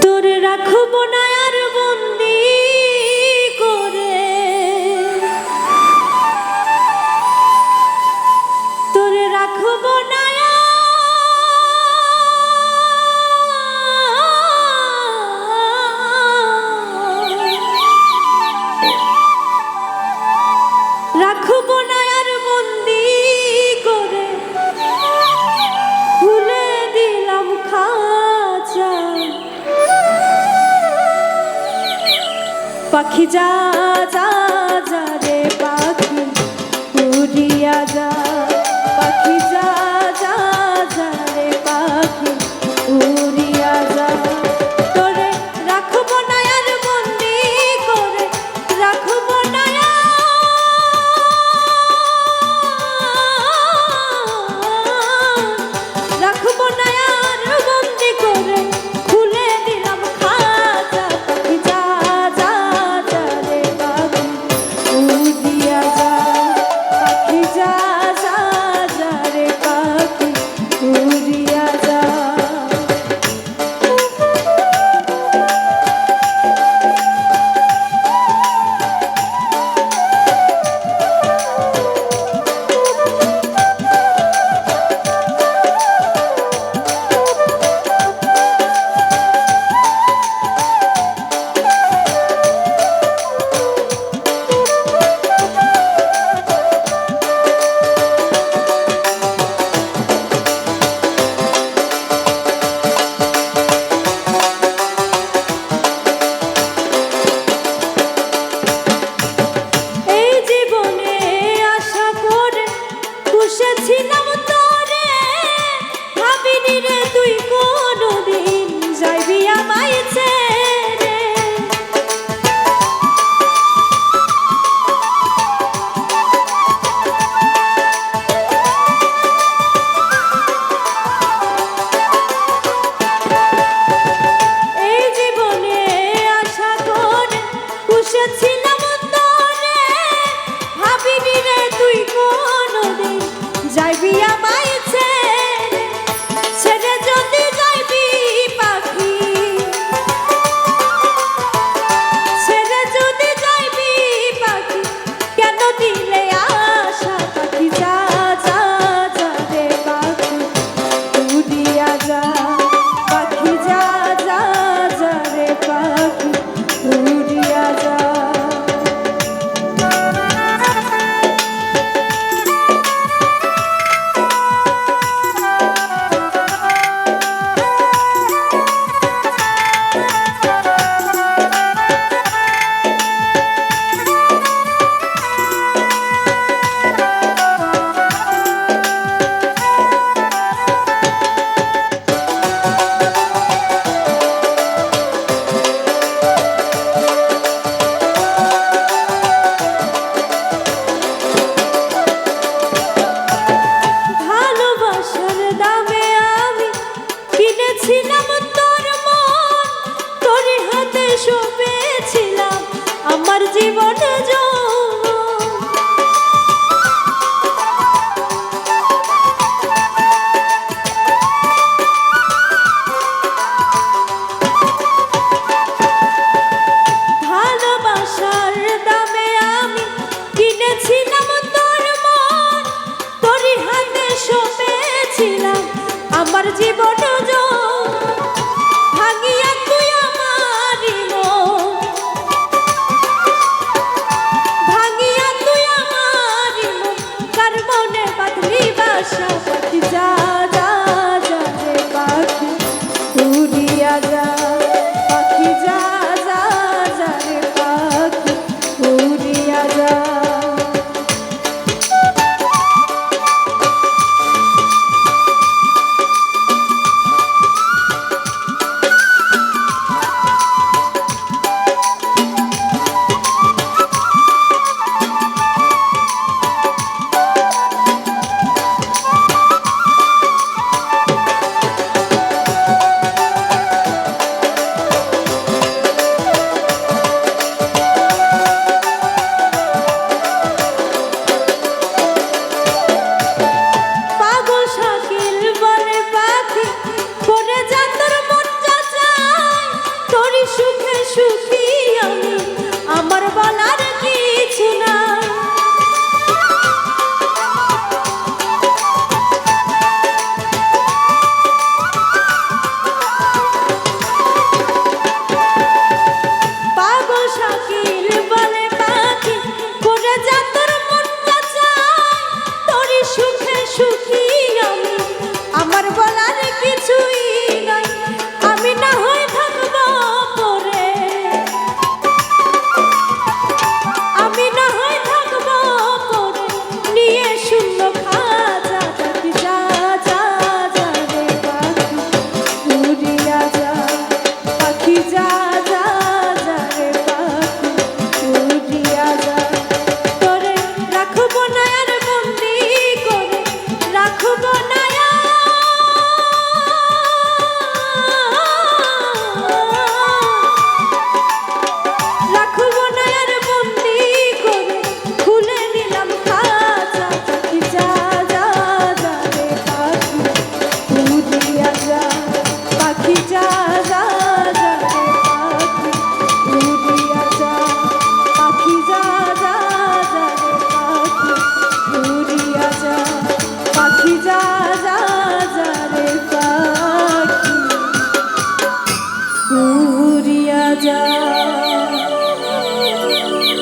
তোরে রাখবো না আর বন্দি করে, তোরে রাখবো না রাখবো না আর বন্দি করে, খুলে দিলাম খাঁচা। পাখি যা যা যা রে পাখি উড়িয়া যা, পাখি যা যা যা রে পাখি উড়িয়া যা। তোরে রাখবো না আর বন্দি করে, রাখবো না রাখবো না আর বন্দি করে, খুলে দিলাম খাঁচা। পাখি যা যা যা রে পাখি উড়িয়া যা, পাখি যা যা যা রে পাখি উড়িয়া যা। ছিলাম তোরে ভাবিনি রে তুই কোনদিন যাইবি আমায় ছেড়ে। এই জীবনে আশা করে বসেছিলাম তোরে ভাবিনি রে তুই কোনদিন যাইবি আমায় ছেড়ে। ছেড়ে যদি যাইবি পাখি, ছেড়ে যদি যাইবি পাখি, কেন দিলে আশা। পাখি যা যা যা রে পাখি উড়িয়া যা, পাখি যা যা যা রে পাখি উড়িয়া যা। ছিলাম তোর মন, তোর হাতে শোভেছিলাম আমার জীবন ভালোবাসার দামে আমি কিনেছিলাম তোর মন, তোর হাতে শোভেছিলাম আমার জীবন ভাঙিয়া তুই আমারি মন, ভাঙিয়া তুই আমারি মন, কার মনে বাঁধলি বাসা। পাখি যা